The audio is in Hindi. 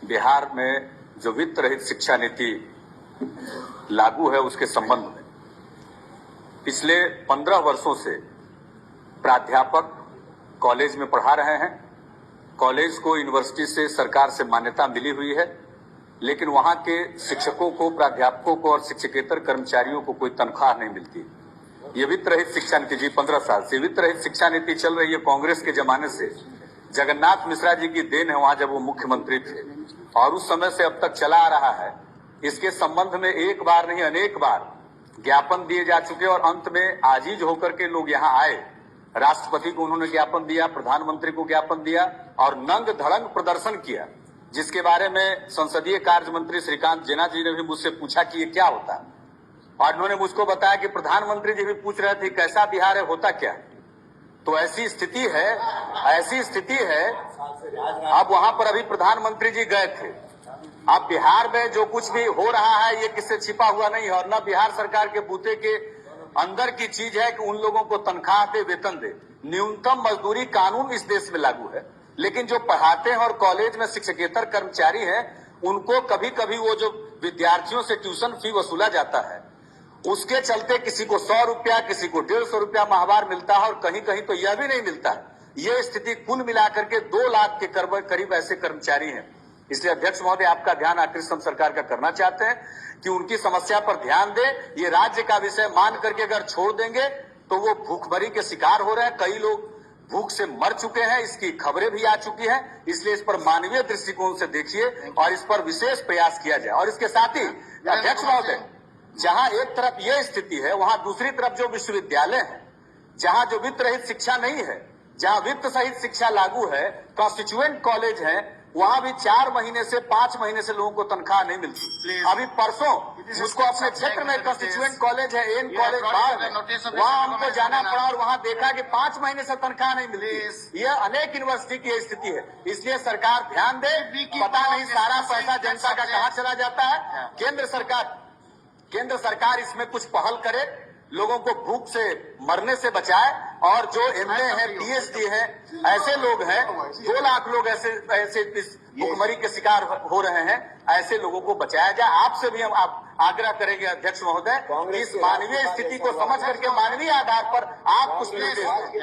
बिहार में जो वित्त रहित शिक्षा नीति लागू है उसके संबंध में पिछले 15 वर्षों से प्राध्यापक कॉलेज में पढ़ा रहे हैं। कॉलेज को यूनिवर्सिटी से सरकार से मान्यता मिली हुई है, लेकिन वहां के शिक्षकों को, प्राध्यापकों को और शिक्षकेतर कर्मचारियों को कोई तनख्वाह नहीं मिलती। ये वित्त रहित शिक्षा नीति जी 15 साल से वित्त रहित शिक्षा नीति चल रही है। कांग्रेस के जमाने से जगन्नाथ मिश्रा जी की देन है, वहां जब वो मुख्यमंत्री थे, और उस समय से अब तक चला आ रहा है। इसके संबंध में एक बार नहीं अनेक बार ज्ञापन दिए जा चुके और अंत में आजीज होकर के लोग यहाँ आए। राष्ट्रपति को उन्होंने ज्ञापन दिया, प्रधानमंत्री को ज्ञापन दिया और नंग धड़ंग प्रदर्शन किया, जिसके बारे में संसदीय कार्य मंत्री श्रीकांत जेना जी ने भी मुझसे पूछा कि ये क्या होता है, और उन्होंने मुझको बताया कि प्रधानमंत्री जी भी पूछ रहे थे कैसा बिहार है, होता क्या। तो ऐसी स्थिति है। अब वहां पर अभी प्रधानमंत्री जी गए थे। अब बिहार में जो कुछ भी हो रहा है ये किससे छिपा हुआ नहीं है, और न बिहार सरकार के बूते के अंदर की चीज है कि उन लोगों को तनख्वाह दे, वेतन दे। न्यूनतम मजदूरी कानून इस देश में लागू है, लेकिन जो पढ़ाते हैं और कॉलेज में शिक्षकेतर कर्मचारी हैं, उनको कभी कभी वो जो विद्यार्थियों से ट्यूशन फी वसूला जाता है, उसके चलते किसी को 100 रुपया, किसी को 150 रुपया माहवार मिलता है, और कहीं कहीं तो यह भी नहीं मिलता है। ये स्थिति कुल मिलाकर के 2 लाख के करीब ऐसे कर्मचारी हैं। इसलिए अध्यक्ष महोदय, आपका ध्यान आकृष्ट सरकार का करना चाहते हैं कि उनकी समस्या पर ध्यान दे। ये राज्य का विषय मान करके अगर छोड़ देंगे तो वो भूखमरी के शिकार हो रहे हैं। कई लोग भूख से मर चुके हैं, इसकी खबरें भी आ चुकी हैं। इसलिए इस पर मानवीय दृष्टिकोण से देखिए और इस पर विशेष प्रयास किया जाए। और इसके साथ ही अध्यक्ष महोदय, जहां एक तरफ यह स्थिति है, वहां दूसरी तरफ जो विश्वविद्यालय है, जहां जो वित्त रहित शिक्षा नहीं है, जहां वित्त सहित शिक्षा लागू है, कॉन्स्टिट्यूएंट कॉलेज है, वहां भी 4 महीने से 5 महीने से लोगों को तनख्वाह नहीं मिलती। अभी परसों मुझको अपने क्षेत्र में कॉन्स्टिट्यूएंट कॉलेज है, एन कॉलेज बाग, वहां हमको जाना पड़ा और वहां देखा कि 5 महीने से तनख्वाह नहीं मिलती। यह अनेक यूनिवर्सिटी की स्थिति है। इसलिए सरकार ध्यान दे। पता नहीं सारा पैसा जनता का कहाँ चला जाता है। केंद्र सरकार इसमें कुछ पहल करे, लोगों को भूख से मरने से बचाए, और जो एमए है, पीएचडी है, ऐसे लोग हैं, 2 लाख लोग ऐसे इस भूखमरी के शिकार हो रहे हैं, ऐसे लोगों को बचाया जाए। आपसे भी हम आग्रह करेंगे अध्यक्ष महोदय, इस मानवीय स्थिति को समझ करके मानवीय आधार पर आप कुछ निर्देश दें।